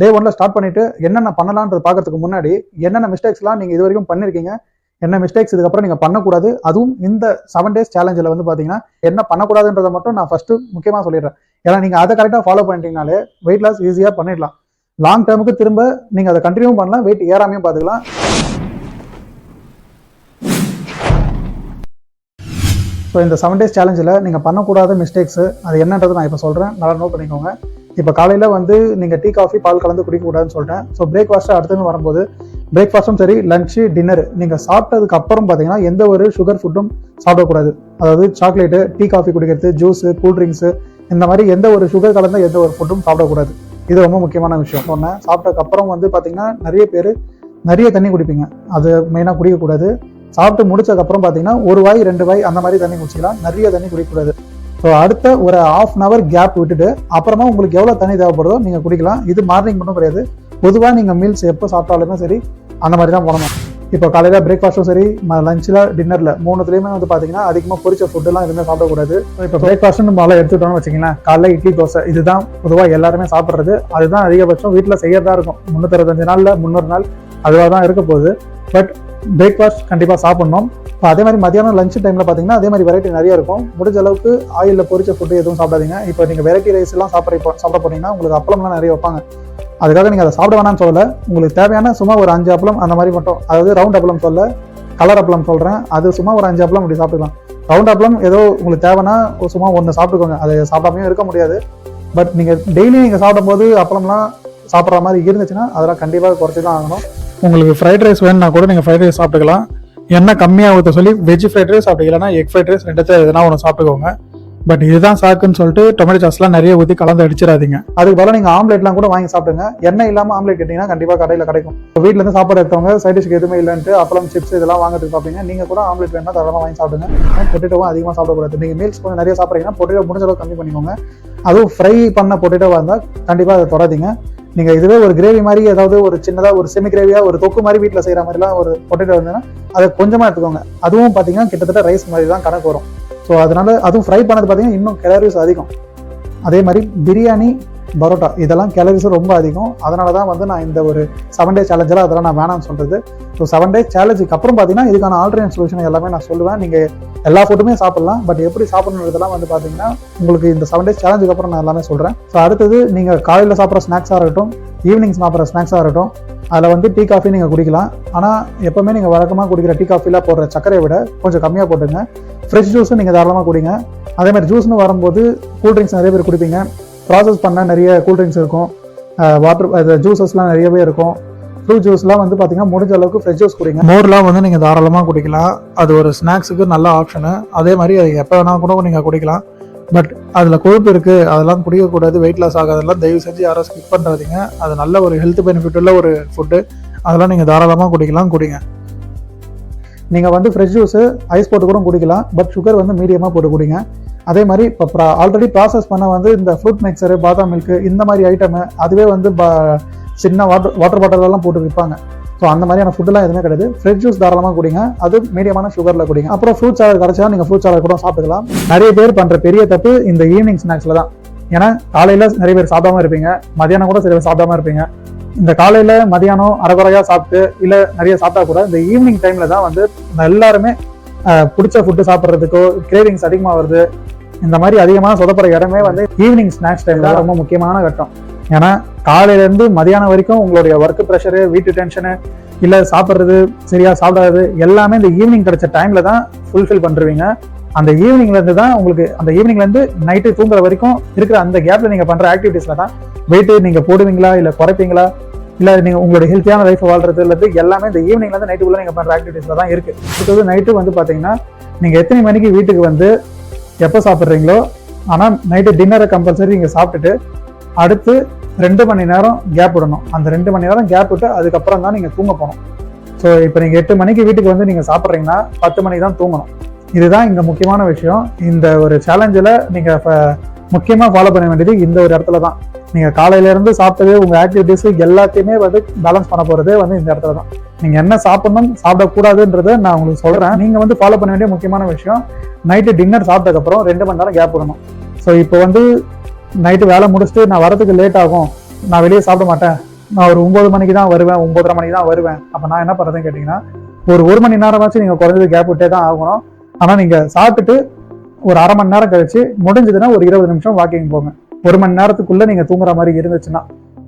டே 1ல start பண்ணிட்டு என்னென்ன பண்ணலான்றது பார்க்கறதுக்கு முன்னாடி என்னென்ன மிஸ்டேக்ஸ்லாம் நீங்கள் இது வரைக்கும் பண்ணியிருக்கீங்க, என்ன மிஸ்டேக்ஸ் இதுக்கப்புறம் நீங்கள் பண்ணக்கூடாது, அதுவும் இந்த 7 days சேலஞ்சில் வந்து பார்த்தீங்கன்னா என்ன பண்ணக்கூடாதுன்றதை மட்டும் நான் ஃபர்ஸ்ட் முக்கியமாக சொல்லிடுறேன். ஏன்னா நீங்கள் அதை கரெக்டாக ஃபாலோ பண்ணிட்டீங்கனாலே வெயிட் லாஸ் ஈஸியாக பண்ணிடலாம். லாங் டேர்முக்கு திரும்ப நீங்கள் அதை கண்டினியூ பண்ணலாம், வெயிட் ஏறாமையும் பார்த்துக்கலாம். ஸோ இந்த 7 days சேலஞ்சில் நீங்கள் பண்ணக்கூடாத மிஸ்டேக்ஸு அது என்னன்றது நான் இப்போ சொல்கிறேன், நல்லா நோட் பண்ணிக்கோங்க. இப்போ காலையில் வந்து நீங்கள் டீ காஃபி பால் கலந்து குடிக்கக்கூடாதுன்னு சொல்லிட்டேன். ஸோ பிரேக்ஃபாஸ்ட்டு அடுத்தது வரும்போது பிரேக்ஃபாஸ்ட்டும் சரி லஞ்சு டின்னர் நீங்கள் சாப்பிட்டதுக்கு அப்புறம் பார்த்தீங்கன்னா எந்த ஒரு சுகர் ஃபுட்டும் சாப்பிடக்கூடாது. அதாவது சாக்லேட்டு, டீ காஃபி குடிக்கிறது, ஜூஸு, கூல்ட்ரிங்க்ஸு, இந்த மாதிரி எந்த ஒரு சுகர் கலந்த எந்த ஒரு ஃபுட்டும் சாப்பிடக்கூடாது. இது ரொம்ப முக்கியமான விஷயம். சொன்னேன் சாப்பிட்டதுக்கப்புறம் வந்து பார்த்தீங்கன்னா நிறைய பேர் நிறைய தண்ணி குடிப்பீங்க, அது மெயினாக குடிக்கக்கூடாது. சாப்பிட்டு முடிச்சதுக்கப்புறம் பார்த்தீங்கன்னா 1 வாய் 2 வாய் அந்த மாதிரி தண்ணி குடிச்சிக்கலாம், நிறைய தண்ணி குடிக்கக்கூடாது. ஸோ அடுத்த ஒரு 1/2 hour கேப் விட்டுட்டு அப்புறமா உங்களுக்கு எவ்வளோ தண்ணி தேவைப்படுதோ நீங்கள் குடிக்கலாம். இது மார்னிங் மட்டும் கிடையாது, பொதுவாக நீங்கள் மீல்ஸ் எப்போ சாப்பிட்டாலுமே சரி அந்த மாதிரி தான் போடணும். இப்போ காலையில் பிரேக்ஃபாஸ்ட்டும் சரி லஞ்சில் டின்னரில் 3த்துலேயுமே வந்து பார்த்தீங்கன்னா அதிகமாக பொரிச்ச ஃபுட்டுலாம் எதுவுமே சாப்பிடக்கூடாது. இப்போ பிரேக்ஃபாஸ்ட்னு நம்ம எடுத்துட்டோம்னு வச்சிங்களேன், காலைல இட்லி தோசை இதுதான் பொதுவாக எல்லாருமே சாப்பிட்றது, அதுதான் அதிகபட்சம் வீட்டில் செய்யறதா இருக்கும். 365 நாளில் 300 நாள் அதுவாக தான் இருக்க போகுது. பட் பிரேக்ஃபாஸ்ட் கண்டிப்பாக சாப்பிட்ணும். இப்போ அதே மாதிரி மதியானம் லஞ்ச் டைமில் பார்த்தீங்கன்னா அதே மாதிரி வெரைட்டி நிறைய இருக்கும். முடிஞ்ச அளவுக்கு ஆயிலில் பொரிச்ச ஃபுட்டு எதுவும் சாப்பிடாதீங்க. இப்போ நீங்கள் வெரைட்டி ரைஸ் எல்லாம் சாப்பிட போனீங்கன்னா உங்களுக்கு அப்பளம்லாம் நிறைய வைப்பாங்க, அதுக்காக நீங்கள் அதை சாப்பிட வேணாம்னு சொல்லலை. உங்களுக்கு தேவையான சும்மா ஒரு 5 அப்பளம் அந்த மாதிரி மட்டும், அதாவது ரவுண்ட் அப்பளம் சொல்ல கலர் அப்பளம் சொல்கிறேன், அது சும்மா ஒரு 5 அப்பளம் இப்படி சாப்பிட்டுக்கலாம். ரவுண்ட் அப்பளம் ஏதோ உங்களுக்கு தேவைன்னா சும்மா 1 சாப்பிட்டுக்கோங்க, அதை சாப்பிடாமையும் இருக்க முடியாது. பட் நீங்கள் டெய்லி நீங்கள் சாப்பிடும்போது அப்பளம்லாம் சாப்பிட்ற மாதிரி இருந்துச்சுன்னா அதெல்லாம் கண்டிப்பாக குறைச்சி தான் ஆகணும். உங்களுக்கு ஃப்ரைட் ரைஸ் வேணும்னா கூட நீங்கள் ஃப்ரைட் ரைஸ் சாப்பிட்டுக்கலாம். எண்ணெய் கம்மியாக ஊற்ற சொல்லி வெஜ் ஃப்ரைட் ரைஸ் அப்படி இல்லைனா எக் ஃப்ரைட் ரைஸ் ரெண்டுத்தையும் எதுனா ஒன்று சாப்பிட்டுக்கோங்க. பட் இதுதான் சாக்குன்னு சொல்லிட்டு டொமேட்டோ சாஸ்லாம் நிறைய ஊற்றி கலந்து அடிச்சிடாதீங்க. அதுக்கு பதிலாக நீங்கள் ஆம்லேட்லாம் கூட வாங்கி சாப்பிடுங்க. எண்ணெய் இல்லாமல் ஆம்லேட் கேட்டிங்கன்னா கண்டிப்பாக கடையில் கிடைக்கும். இப்போ வீட்டிலேருந்து சாப்பாடு எடுத்தவங்க சைட் டிஷ்க்கு எதுவுமே இல்லைன்ட்டு அப்பளம் சிப்ஸ் இதெல்லாம் வாங்குறதுக்கு பார்ப்பீங்க. நீங்கள் கூட ஆம்லேட் வேணா தாராளமாக வாங்கி சாப்பிடுங்க. பொட்டேட்டோவும் அதிகமாக சாப்பிடக்கூடாது. நீங்கள் மீல்ஸ் கொஞ்சம் நிறைய சாப்பிட்றீங்கன்னா பொட்டேட்டோ முடிஞ்ச அளவுக்கு கம்மி பண்ணிக்கோங்க. அதுவும் ஃப்ரை பண்ண பொட்டேட்டோவாக இருந்தால் கண்டிப்பாக அதை தொடாதீங்க. நீங்கள் இதுவே ஒரு கிரேவி மாதிரி ஏதாவது ஒரு சின்னதாக ஒரு செமி கிரேவியாக ஒரு தொக்கு மாதிரி வீட்டில் செய்கிற மாதிரிலாம் ஒரு பொட்டேட்டோ இருந்ததுன்னா அதை கொஞ்சமாக எடுத்துக்கோங்க. அதுவும் பார்த்தீங்கன்னா கிட்டத்தட்ட ரைஸ் மாதிரி தான் கணக்கு வரும். ஸோ அதனால அதுவும் ஃப்ரை பண்ணது பார்த்தீங்கன்னா இன்னும் கேலரிஸ் அதிகம். அதே மாதிரி பிரியாணி, பரோட்டா இதெல்லாம் கேலரிஸ் ரொம்ப அதிகம். அதனால தான் வந்து நான் இந்த ஒரு 7 days சேலஞ்சில் அதெல்லாம் நான் வேணாம்னு சொல்கிறது. ஸோ 7 days சேலஞ்சுக்கு அப்புறம் பார்த்தீங்கன்னா இதுக்கான ஆல்டர்னேட் சொல்யூஷன் எல்லாமே நான் சொல்லுவேன். நீங்கள் எல்லா ஃபுட்டுமே சாப்பிடலாம், பட் எப்படி சாப்பிடணுன்றதெல்லாம் வந்து பார்த்தீங்கன்னா உங்களுக்கு இந்த 7 days சேலஞ்சுக்கு அப்புறம் நான் எல்லாமே சொல்கிறேன். ஸோ அடுத்தது நீங்கள் காலையில் சாப்பிட்ற ஸ்நாக்ஸாக இருக்கட்டும், ஈவினிங் சாப்பிட்ற ஸ்நாக்ஸாக இருக்கட்டும், அதில் வந்து டீ காஃபி நீங்கள் குடிக்கலாம். ஆனால் எப்போவுமே நீங்கள் வழக்கமாக குடிக்கிற டீ காஃபியில் போடுற சர்க்கரையை விட கொஞ்சம் கம்மியாக போட்டுங்க. ஃப்ரெஷ் ஜூஸும் நீங்கள் தாராளமாக குடிங்க. அதே மாதிரி ஜூஸ்னு வரும்போது கூல்ட்ரிங்க்ஸ் நிறைய பேர் குடிப்பீங்க. ப்ராசஸ் பண்ண நிறைய கூல்ட்ரிங்க்ஸ் இருக்கும், வாட்டர் ஜூஸஸ்லாம் நிறையவே இருக்கும். ஃப்ரூட் ஜூஸ்லாம் வந்து பார்த்தீங்கன்னா முடிஞ்ச அளவுக்கு ஃப்ரெஷ் ஜூஸ் குடிங்க. மோர்லாம் வந்து நீங்கள் தாராளமாக குடிக்கலாம், அது ஒரு ஸ்நாக்ஸுக்கு நல்ல ஆப்ஷனு. அதே மாதிரி அது எப்போ வேணால் கூட நீங்கள் குடிக்கலாம். பட் அதில் கொழுப்பு இருக்குது, அதெல்லாம் குடிக்கக்கூடாது, வெயிட் லாஸ் ஆகாதெல்லாம் தயவு செஞ்சு யாரும் ஸ்கிப் பண்ணுறாதீங்க. அது நல்ல ஒரு ஹெல்த் பெனிஃபிட் உள்ள ஒரு ஃபுட்டு, அதெல்லாம் நீங்கள் தாராளமாக குடிங்க. நீங்கள் வந்து ஃப்ரெஷ் ஜூஸு ஐஸ் போட்டு கூட குடிக்கலாம், பட் சுகர் வந்து மீடியமாக போட்டு குடிங்க. அதே மாதிரி இப்போ ஆல்ரெடி ப்ராசஸ் பண்ண வந்து இந்த ஃப்ரூட் மிக்சரு, பாதாம் மில்க்கு இந்த மாதிரி ஐட்டமு அதுவே வந்து சின்ன வாட்டர் பாட்டிலெல்லாம் போட்டு விற்பாங்க. ஸோ அந்த மாதிரியான ஃபுட்டுலாம் எதுவுமே கிடையாது. ஃப்ரெஷ் ஜூஸ் தாராளமாக குடிங்க, அது மீடியமான சுகரில் குடிங்க. அப்புறம் ஃப்ரூட் சாலட் கிடைச்சா நீங்கள் ஃப்ரூட் சாலட் கூட சாப்பிட்டுக்கலாம். நிறைய பேர் பண்ணுற பெரிய தப்பு இந்த ஈவினிங் ஸ்நாக்ஸில் தான். ஏன்னா காலையில் நிறைய பேர் சாப்பிடாம இருப்பீங்க, மதியானம் கூட சில பேர் சாப்பிடாம இருப்பீங்க. இந்த காலையில் மதியானம் அரைகுறையாக சாப்பிட்டு இல்லை நிறைய சாப்பிட்டா கூட இந்த ஈவினிங் டைமில் தான் வந்து எல்லாருமே பிடிச்ச ஃபுட்டு சாப்பிட்றதுக்கோ கிரேவிங்ஸ் அதிகமாக வருது. இந்த மாதிரி அதிகமாக சொதப்படுற இடமே வந்து ஈவினிங் ஸ்நாக்ஸ் டைம் தான் ரொம்ப முக்கியமான கட்டம். ஏன்னா காலையிலேருந்து மதியானம் வரைக்கும் உங்களுடைய ஒர்க் ப்ரெஷரு, வீட்டு டென்ஷனு, இல்லை சாப்பிட்றது சரியாக சாப்பிடாது எல்லாமே இந்த ஈவினிங் கிடைச்ச டைமில் தான் ஃபுல்ஃபில் பண்ணுறீங்க. அந்த ஈவினிங்லேருந்து தான் உங்களுக்கு அந்த ஈவினிங்லேருந்து நைட்டு தூங்குற வரைக்கும் இருக்கிற அந்த கேப்பில் நீங்கள் பண்ணுற ஆக்டிவிட்டீஸில் தான் வெயிட்டு நீங்கள் போடுவீங்களா இல்லை குறைப்பீங்களா, இல்லை நீங்கள் உங்களுடைய ஹெல்த்தியான லைஃப் வாழ்றதுலேருந்து எல்லாமே இந்த ஈவினிங்லேருந்து நைட்டுக்குள்ளே நீங்கள் பண்ணுற ஆக்டிவிட்டீஸில் தான் இருக்குது. அடுத்தது நைட்டு வந்து பார்த்தீங்கன்னா நீங்கள் எத்தனை மணிக்கு வீட்டுக்கு வந்து எப்போ சாப்பிட்றீங்களோ, ஆனால் நைட்டு டின்னரை கம்பல்சரி நீங்கள் சாப்பிட்டுட்டு அடுத்து 2 மணி நேரம் கேப் விடணும். அந்த 2 மணி நேரம் கேப் விட்டு அதுக்கப்புறம் தான் நீங்கள் தூங்க போகணும். ஸோ இப்போ நீங்கள் 8 மணிக்கு வீட்டுக்கு வந்து நீங்கள் சாப்பிட்றீங்கன்னா 10 மணிக்கு தான் தூங்கணும். இதுதான் இங்கே முக்கியமான விஷயம். இந்த ஒரு சேலஞ்சில் நீங்கள் முக்கியமாக ஃபாலோ பண்ண வேண்டியது இந்த ஒரு இடத்துல தான். நீங்கள் காலையிலேருந்து சாப்பிட்டது உங்கள் ஆக்டிவிட்டீஸு எல்லாத்தையுமே வந்து பேலன்ஸ் பண்ண போகிறதே வந்து இந்த இடத்துல தான். நீங்கள் என்ன சாப்பிடணும் சாப்பிடக்கூடாதுன்றதை நான் உங்களுக்கு சொல்கிறேன். நீங்கள் வந்து ஃபாலோ பண்ண வேண்டிய முக்கியமான விஷயம், நைட்டு டின்னர் சாப்பிட்டதுக்கப்புறம் 2 மணி நேரம் கேப் விடணும். ஸோ இப்போ வந்து நைட்டு வேலை முடிச்சுட்டு நான் வரதுக்கு லேட் ஆகும், நான் வெளியே சாப்பிட மாட்டேன், நான் ஒரு 9 மணிக்கு தான் வருவேன், 9:30 மணிக்கு தான் வருவேன், அப்போ நான் என்ன பண்ணுறதுன்னு கேட்டிங்கன்னா, ஒரு மணி நேரமாச்சும் நீங்கள் குறைஞ்சது கேப் விட்டே தான் ஆகணும். ஆனால் நீங்கள் சாப்பிட்டுட்டு ஒரு அரை மணி நேரம் கழிச்சு முடிஞ்சதுன்னா ஒரு 20 நிமிஷம் வாக்கிங் போங்க. 1 மணி நேரத்துக்குள்ளே நீங்கள் தூங்குற மாதிரி இருந்துச்சுன்னா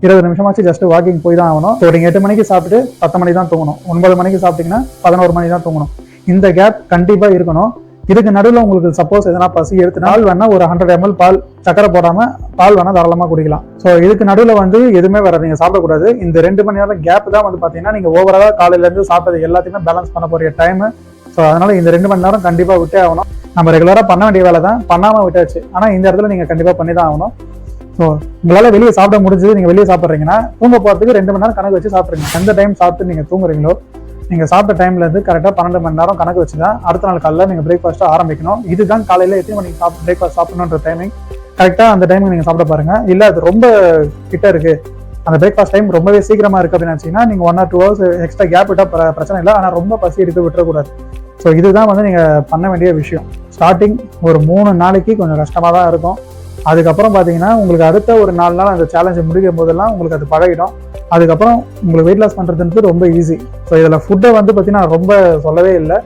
20 நிமிஷமாச்சு ஜஸ்ட் வாக்கிங் போய் தான் ஆகணும். ஸோ நீங்கள் 8 மணிக்கு சாப்பிட்டு 10 மணிக்கு தான் தூங்கணும், 9 மணிக்கு சாப்பிட்டீங்கன்னா 11 மணிக்கு தான் தூங்கணும். இந்த கேப் கண்டிப்பாக இருக்கணும். இதுக்கு நடுவில் உங்களுக்கு சப்போஸ் எதனா பசி எடுத்துனா வேணா ஒரு 100 ml பால், சக்கரை போடாமல் பால் வேணா தாராளமாக குடிக்கலாம். ஸோ இதுக்கு நடுவில் வந்து எதுவுமே வராது, நீங்கள் சாப்பிடக்கூடாது. இந்த 2 மணி நேரம் கேப் தான் வந்து பார்த்தீங்கன்னா நீங்கள் ஓவராலாக காலையிலேருந்து சாப்பிட்டது எல்லாத்தையுமே பேலன்ஸ் பண்ண போகிற டைமு. ஸோ அதனால இந்த 2 மணி நேரம் கண்டிப்பாக விட்டே ஆகணும். நம்ம ரெகுலராக பண்ண வேண்டிய வேலை தான், பண்ணாமல் விட்டாச்சு. ஆனால் இந்த இடத்துல நீங்கள் கண்டிப்பாக பண்ணி தான் ஆகணும். ஸோ உங்களால் வெளியே சாப்பிட முடிஞ்சது, நீங்கள் வெளியே சாப்பிட்றீங்கன்னா தூங்க போகிறதுக்கு 2 மணி நேரம் கணக்கு வச்சு சாப்பிட்றீங்க. எந்த டைம் சாப்பிட்டு நீங்கள் தூங்குறீங்களோ நீங்கள் சாப்பிட்ட டைம்லேருந்து கரெக்டாக 12 மணி நேரம் கணக்கு வச்சு தான் அடுத்த நாள் காலையில் நீங்கள் பிரேக்ஃபாஸ்ட்டை ஆரம்பிக்கணும். இதுதான் காலையில் எத்தனை மணிக்கு பிரேக்ஃபாஸ்ட் சாப்பிடணுன்ற டைமிங். கரெக்டாக அந்த டைமுக்கு நீங்கள் சாப்பிட பாருங்கள். இல்லை அது ரொம்ப கிட்ட இருக்குது, அந்த பிரேக்ஃபாஸ்ட் டைம் ரொம்பவே சீக்கிரமாக இருக்குது அப்படின்னு நினச்சிங்கன்னா நீங்கள் 1 or 2 hours எக்ஸ்ட்ரா கேப் விட்டால் பிரச்சனை இல்லை. ஆனால் ரொம்ப பசி எடுத்து விட்டுறக்கூடாது. ஸோ இதுதான் வந்து நீங்கள் பண்ண வேண்டிய விஷயம். ஸ்டார்டிங் ஒரு 3 நாளைக்கு கொஞ்சம் கஷ்டமாக தான் இருக்கும். அதுக்கப்புறம் பார்த்தீங்கன்னா உங்களுக்கு அடுத்த ஒரு 4 நாள் அந்த சேலஞ்சை முடிக்கும் போதெல்லாம் உங்களுக்கு அது பழகிடும். அதுக்கப்புறம் உங்களுக்கு வெயிட் லாஸ் பண்ணுறதுன்றது ரொம்ப ஈஸி. ஸோ இதில் ஃபுட்டை வந்து பார்த்தீங்கன்னா ரொம்ப சொல்லவே இல்லை.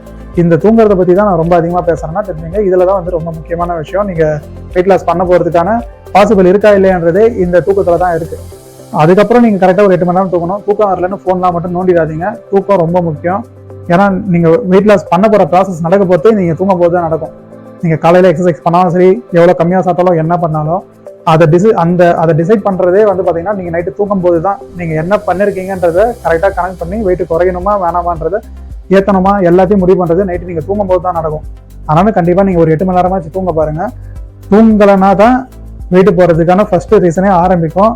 இந்த தூங்குறதை பற்றி தான் நான் ரொம்ப அதிகமாக பேசுகிறேன்னா தெரிஞ்சுங்க. இதில் தான் வந்து ரொம்ப முக்கியமான விஷயம். நீங்கள் வெயிட் லாஸ் பண்ண போகிறதுக்கான பாசிபிள் இருக்கா இல்லையான்றதே இந்த தூக்கத்தில் தான் இருக்குது. அதுக்கப்புறம் நீங்கள் கரெக்டாக ஒரு 8 மணி நேரம் தூக்கணும். தூக்கம் வரலன்னு ஃபோன்லாம் மட்டும் நோண்டிடாதீங்க. தூக்கம் ரொம்ப முக்கியம். ஏன்னா நீங்கள் வெயிட் லாஸ் பண்ண போகிற ப்ராசஸ் நடக்க போது நீங்கள் தூங்கும் போது தான் நடக்கும். நீங்கள் காலையில் எக்ஸசைஸ் பண்ணாலும் சரி, எவ்வளோ கம்மியாக சாப்பிட்டாலும் என்ன பண்ணாலும் அதை டிசைட் பண்ணுறதே வந்து பார்த்தீங்கன்னா நீங்கள் நைட்டு தூங்கும் போது தான். நீங்கள் என்ன பண்ணிருக்கீங்கன்றதை கரெக்டாக கனெக்ட் பண்ணி வெயிட் குறையணுமா வேணாமான்றதை ஏற்றணுமா எல்லாத்தையும் முடிவு பண்ணுறது நைட்டு நீங்கள் தூங்கும் போது தான் நடக்கும். அதனால கண்டிப்பாக நீங்கள் ஒரு 8 மணி நேரமாச்சு தூங்க பாருங்கள். தூங்கலைன்னா தான் வெயிட் போகிறதுக்கான ஃபர்ஸ்ட் ரீசனே ஆரம்பிக்கும்.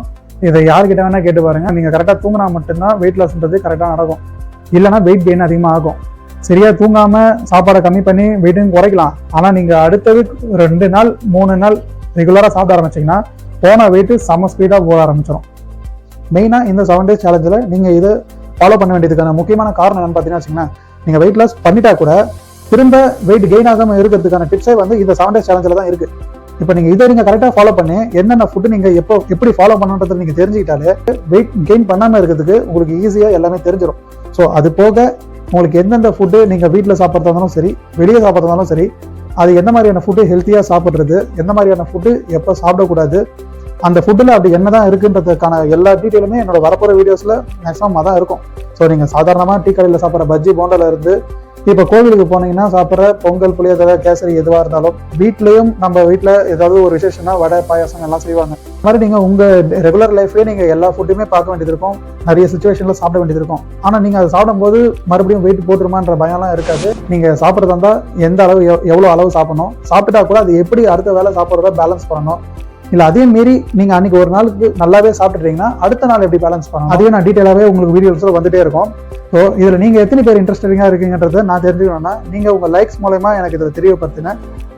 இதை யார்கிட்ட வேணால் கேட்டு பாருங்கள். நீங்கள் கரெக்டாக தூங்கினா மட்டும்தான் வெயிட் லாஸ்ன்றது கரெக்டாக நடக்கும். இல்லைனா வெயிட் கெயின் அதிகமாக ஆகும். சரியா தூங்காமல் சாப்பாடை கம்மி பண்ணி வெயிட்டும் குறைக்கலாம். ஆனால் நீங்கள் அடுத்தது 2 நாள் 3 நாள் ரெகுலராக சாப்பிட ஆரம்பிச்சிங்கன்னா போன வெயிட்டு செம ஸ்பீடாக போக ஆரம்பிச்சிடும். மெயினாக இந்த 7 days சேலஞ்சில் நீங்கள் இதை ஃபாலோ பண்ண வேண்டியதுக்கான முக்கியமான காரணம் என்னன்னு பார்த்தீங்கன்னா வச்சுங்கன்னா, நீங்கள் வெயிட் லாஸ் பண்ணிட்டா கூட திரும்ப வெயிட் கெயின் ஆகாமல் இருக்கிறதுக்கான டிப்ஸே வந்து இந்த 7 days சேலஞ்சில் தான் இருக்குது. இப்போ நீங்கள் இதை நீங்கள் கரெக்டாக ஃபாலோ பண்ணி என்னென்ன ஃபுட்டு நீங்கள் எப்படி ஃபாலோ பண்ணுன்றதை நீங்கள் தெரிஞ்சுக்கிட்டாலே வெயிட் கெயின் பண்ணாமல் இருக்கிறதுக்கு உங்களுக்கு ஈஸியாக எல்லாமே தெரிஞ்சிடும். ஸோ அது போக உங்களுக்கு எந்தெந்த ஃபுட்டு நீங்கள் வீட்டில் சாப்பிட்றதா இருந்தாலும் சரி, வெளியே சாப்பிட்றதா இருந்தாலும் சரி, அது எந்த மாதிரியான ஃபுட்டு ஹெல்த்தியாக சாப்பிட்றது, எந்த மாதிரியான ஃபுட்டு எப்போ சாப்பிடக்கூடாது, அந்த ஃபுட்டில் அப்படி என்ன தான் இருக்குன்றதுக்கான எல்லா டீட்டெயிலுமே என்னோட வரப்போகிற வீடியோஸில் மேக்ஸிமம் அதான் இருக்கும். ஸோ நீங்கள் சாதாரணமாக டீ கடையில் சாப்பிட்ற பஜ்ஜி போண்டால இருந்து இப்போ கோவிலுக்கு போனீங்கன்னா சாப்பிட்ற பொங்கல், புளியோதரை, கேசரி எதுவாக இருந்தாலும் வீட்லேயும் நம்ம வீட்டில் ஏதாவது ஒரு விசேஷம்னா வடை, பாயாசம் எல்லாம் செய்வாங்க. இந்த மாதிரி நீங்கள் உங்கள் ரெகுலர் லைஃப்லேயே நீங்கள் எல்லா ஃபுட்டுமே பார்க்க வேண்டியது இருக்கும். நிறைய சுச்சுவேஷனில் சாப்பிட வேண்டியது இருக்கும். ஆனால் நீங்கள் அதை சாப்பிடும்போது மறுபடியும் வெயிட் போட்டுருமான்ற பயம்லாம் இருக்காது. நீங்கள் சாப்பிட்றதா இருந்தால் எந்த அளவு எவ்வளோ அளவு சாப்பிடணும், சாப்பிட்டா கூட அது எப்படி அடுத்த வேலை சாப்பிட்றத பேலன்ஸ் பண்ணணும். இல்லை அதே மீறி நீங்கள் அன்றைக்கி ஒரு நாளுக்கு நல்லாவே சாப்பிட்டுட்டீங்கன்னா அடுத்த நாள் எப்படி பேலன்ஸ் பண்ணணும் அதையும் நான் டீட்டெயிலாகவே உங்களுக்கு வீடியோஸில் வந்துட்டே இருக்கும். ஸோ இதில் நீங்கள் எத்தனை பேர் இன்ட்ரெஸ்டிங்காக இருக்கீங்கன்றதை நான் தெரிஞ்சுக்கணும்னா நீங்கள் உங்கள் லைக்ஸ் மூலமா எனக்கு இதை தெரியப்படுத்துங்க.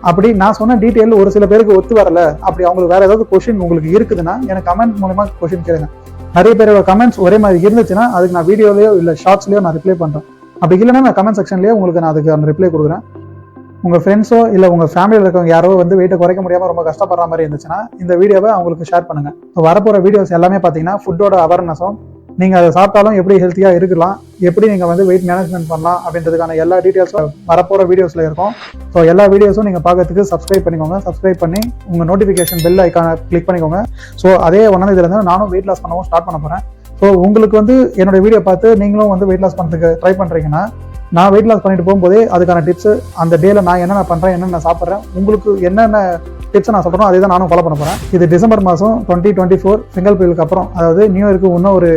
அப்படி நான் சொன்ன டீட்டெயில் ஒரு சில பேருக்கு ஒத்து வரல, அப்படி அவங்களுக்கு வேறு ஏதாவது கொஷின் உங்களுக்கு இருக்குதுன்னா எனக்கு கமெண்ட் மூலமா கொஷின் கேளுங்க. நிறைய பேரோட கமெண்ட்ஸ் ஒரே மாதிரி இருந்துச்சுன்னா அதுக்கு நான் வீடியோலையோ இல்லை ஷார்ட்ஸ்லையோ நான் ரிப்ளை பண்ணுறேன். அப்படி இல்லைன்னா நான் கமெண்ட் செக்ஷன்லேயே உங்களுக்கு நான் அதுக்கு அந்த ரிப்ளை கொடுக்குறேன். உங்கள் ஃப்ரெண்ட்ஸோ இல்லை உங்கள் ஃபேமிலியில் இருக்கவங்க யாரோ வந்து வெயிட்டை குறைக்க முடியாமல் ரொம்ப கஷ்டப்படுற மாதிரி இருந்துச்சுன்னா இந்த வீடியோவை அவங்களுக்கு ஷேர் பண்ணுங்கள். ஸோ வரப்போகிற வீடியோஸ் எல்லாமே பார்த்தீங்கன்னா ஃபுட்டோட அவேர்னஸும், நீங்கள் அதை சாப்பிட்டாலும் எப்படி ஹெல்த்தியாக இருக்கலாம், எப்படி நீங்கள் வந்து வெயிட் மேனேஜ்மெண்ட் பண்ணலாம் அப்படின்றதுக்கான எல்லா டீட்டெயில்ஸும் வரப்போகிற வீடியோஸில் இருக்கும். ஸோ எல்லா வீடியோஸும் நீங்கள் பார்க்கறதுக்கு சப்ஸ்கிரைப் பண்ணிக்கோங்க. சப்ஸ்கிரைப் பண்ணி உங்கள் நோட்டிஃபிகேஷன் பெல் ஐக்கானை கிளிக் பண்ணிக்கோங்க. ஸோ அதே இதுலேருந்து நானும் வெயிட் லாஸ் பண்ணவும் ஸ்டார்ட் பண்ண போகிறேன். ஸோ உங்களுக்கு வந்து என்னோட வீடியோ பார்த்து நீங்களும் வந்து வெயிட் லாஸ் பண்ணுறதுக்கு ட்ரை பண்ணுறீங்கன்னா நான் வெயிட் லாஸ் பண்ணிட்டு போகும்போதே அதுக்கான டிப்ஸ், அந்த டேல நான் என்னென்ன பண்ணுறேன், என்னென்ன சாப்பிட்றேன், உங்களுக்கு என்னென்ன டிப்ஸ் நான் சொல்கிறோம் அதே தான் நானும் ஃபாலோ பண்ண போகிறேன். இது டிசம்பர் மாதம் 2024 ஃபிங்கல் புயலுக்கு அப்புறம், அதாவது நியூ இயருக்கு இன்னும் ஒரு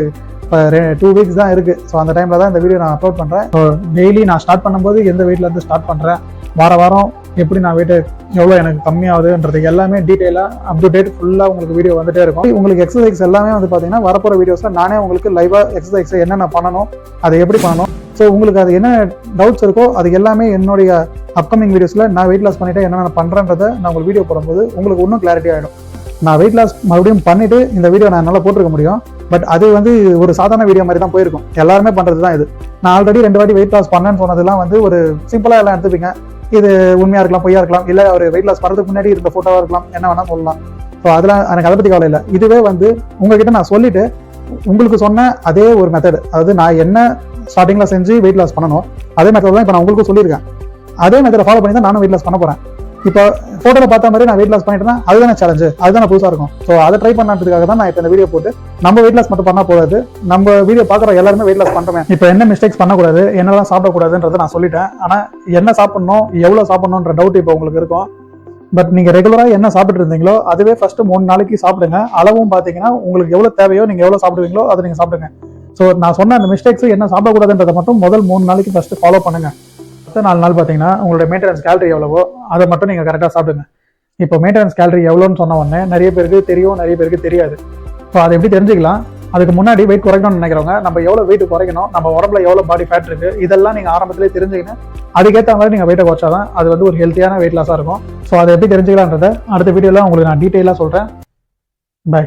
2 வீக்ஸ் தான் இருக்குது. ஸோ அந்த டைமில் தான் இந்த வீடியோ நான் அப்லோட் பண்ணுறேன். ஸோ டெய்லி நான் ஸ்டார்ட் பண்ணும்போது எந்த வெயிட்லேருந்து ஸ்டார்ட் பண்ணுறேன், வாரம் எப்படி நான் வெயிட்டு எவ்வளோ எனக்கு கம்மியாகுதுன்றது எல்லாமே டீட்டெயிலாக அப் டு டேட் ஃபுல்லாக உங்களுக்கு வீடியோ வந்துட்டே இருக்கும். உங்களுக்கு எக்ஸசைஸ் எல்லாமே வந்து பார்த்தீங்கன்னா வரப்போகிற வீடியோஸில் நானே உங்களுக்கு லைவாக எக்ஸசைஸ் என்னென்ன பண்ணணும், அதை எப்படி பண்ணணும், ஸோ உங்களுக்கு அது என்ன டவுட்ஸ் இருக்கோ அது எல்லாமே என்னுடைய அப்கமிங் வீடியோஸில் நான் வெயிட் லாஸ் பண்ணிவிட்டு என்னென்ன பண்ணுறேன்றதை நான் உங்களுக்கு வீடியோ போடும்போது உங்களுக்கு இன்னும் கிளாரிட்டி ஆகிடும். நான் வெயிட் லாஸ் மறுபடியும் பண்ணிவிட்டு இந்த வீடியோ நான் என்னால் போட்டிருக்க முடியும். பட் அது வந்து ஒரு சாதாரண வீடியோ மாதிரி தான் போயிருக்கும். எல்லாருமே பண்ணுறது தான் இது. நான் ஆல்ரெடி 2 வாட்டி வெயிட் லாஸ் பண்ணேன்னு சொன்னதெல்லாம் வந்து ஒரு சிம்பிளாக எல்லாம் எடுத்துப்பீங்க. இது உண்மையாக இருக்கலாம், பொய்யா இருக்கலாம், இல்லை ஒரு வெயிட் லாஸ் பண்ணுறதுக்கு முன்னாடி இருந்த ஃபோட்டோவாக இருக்கலாம், என்ன வேணால் சொல்லலாம். ஸோ அதெல்லாம் எனக்கு அதை பற்றி கவலை இல்லை. இதுவே வந்து உங்ககிட்ட நான் சொல்லிட்டு உங்களுக்கு சொன்ன அதே ஒரு மெத்தட், அதாவது நான் என்ன ஸ்டார்டிங்கில் செஞ்சு வெயிட் லாஸ் பண்ணணும் அதே மெத்தட் தான் இப்போ நான் உங்களுக்கு சொல்லியிருக்கேன். அதே மெத்தடை ஃபாலோ பண்ணி தான் நானும் வெயிட் லாஸ் பண்ண போகிறேன். இப்போ ஃபோட்டோவில் பார்த்த மாதிரி நான் வெயிட் லாஸ் பண்ணிட்டேன்னா அதுதானே சேலஞ்சு, அதுதான் புதுசாக இருக்கும். ஸோ அதை ட்ரை பண்ணுறதுக்காக தான் நான் இப்போ இந்த வீடியோ போட்டு நம்ம வெயிட் லாஸ் மட்டும் பண்ணால் போகாது, நம்ம வீடியோ பார்க்குற எல்லாருமே வெயிட் லாஸ் பண்ணுறேன். இப்போ என்ன மிஸ்டேக்ஸ் பண்ணக்கூடாது, என்னெல்லாம் சாப்பிடக்கூடாதுன்றதை நான் சொல்லிட்டேன். ஆனால் என்ன சாப்பிடணும், எவ்வளோ சாப்பிடணுன்ற டவுட் இப்போ உங்களுக்கு இருக்கும். பட் நீங்கள் ரெகுலராக என்ன சாப்பிட்டு இருந்தீங்களோ அதுவே ஃபர்ஸ்ட் 3 நாளைக்கு சாப்பிடுங்க. அளவும் பார்த்தீங்கன்னா உங்களுக்கு எவ்வளோ தேவையோ நீங்கள் எவ்வளோ சாப்பிடுவீங்களோ அதை நீங்கள் சாப்பிடுங்க. ஸோ நான் சொன்ன அந்த மிஸ்டேக்ஸ் என்ன சாப்பிடக்கூடாதுன்றதை மட்டும் முதல் 3 நாளைக்கு ஃபர்ஸ்ட் ஃபாலோ பண்ணுங்க. அடுத்த 4 நாள் பார்த்தீங்கன்னா உங்களோட மெயின்டெனன்ஸ் கேலரி எவ்வளவோ அதை மட்டும் நீங்கள் கரெக்டாக சாப்பிடுங்க. இப்போ மெயின்டெனன்ஸ் கேலரி எவ்வளோன்னு சொன்ன உடனே நிறைய பேருக்கு தெரியும், நிறைய பேருக்கு தெரியாது. ஸோ அதை எப்படி தெரிஞ்சுக்கலாம், அதுக்கு முன்னாடி வெயிட் குறைக்கணும்னு நினைக்கிறவங்க நம்ம எவ்வளோ வெயிட் குறைக்கணும், நம்ம உடம்புல எவ்வளோ பாடி ஃபேட் இருக்கு, இதெல்லாம் நீங்கள் ஆரம்பத்திலே தெரிஞ்சுக்கணும். அதுக்கேற்ற மாதிரி நீங்கள் வெயிட்டை குறைச்சாதான் அது வந்து ஒரு ஹெல்த்தியான வெயிட் லாஸாக இருக்கும். ஸோ அதை எப்படி தெரிஞ்சுக்கலான்றதை அடுத்த வீடியோவில் உங்களுக்கு நான் டீட்டெயிலாக சொல்கிறேன். பை.